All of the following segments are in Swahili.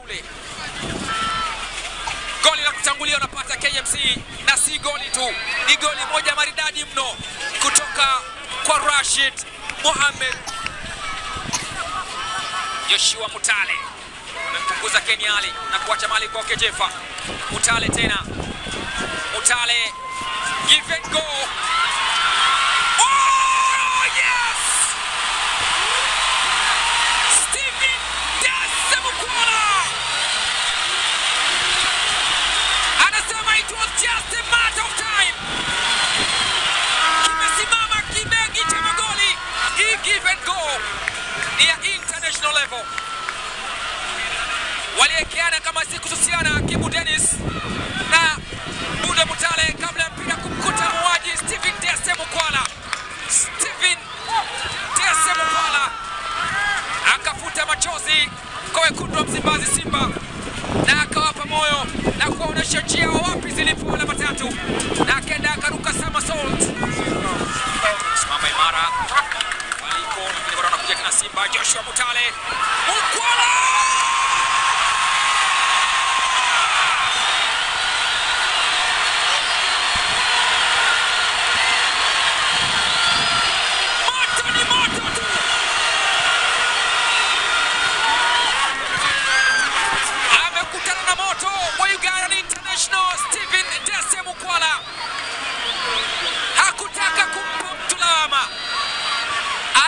kule. Goli la kutangulia unapata KMC, na si goli tu, ni goli moja maridadi mno kutoka kwa Rashid Mohamed. Joshua Mutale amempunguza Keniali na kuacha mali kwa Kejefa. Mutale tena, Mutale, give and go. Oh yes! Stephen Desemukwala anasema it was just a matter of time. Kimesimama kibegi cha magoli. Hii give and go ni ya international level. Waliekeana kama si kususiana Kibu Dennis na Bude Mutale kabla ya mpira kumkuta muaji Stephen Desemukwala. Stephen Desemukwala akafuta machozi kwa wekundu wa Msimbazi Simba na akawapa moyo na kuwaonyesha njia wapi zilipo alama tatu, na akaenda akaruka somersault. Simama imara waliko wengine bado wanakuja kina Simba. Joshua Mutale, Mukwala Stephen Desemukwala hakutaka kumpa mtu lawama.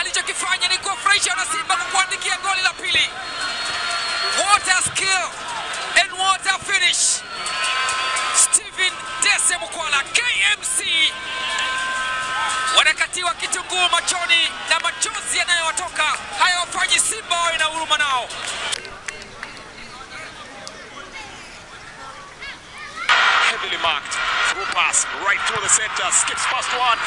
Alichokifanya ni kuwafurahisha na Simba kwa kuandikia goli la pili. What a skill and what a finish. Stephen Desemukwala, KMC wanakatiwa kitunguu machoni na machozi yanayowatoka hayawafanyi Simba wawe na huruma nao. Heavily marked, through pass, right through the center, skips past one.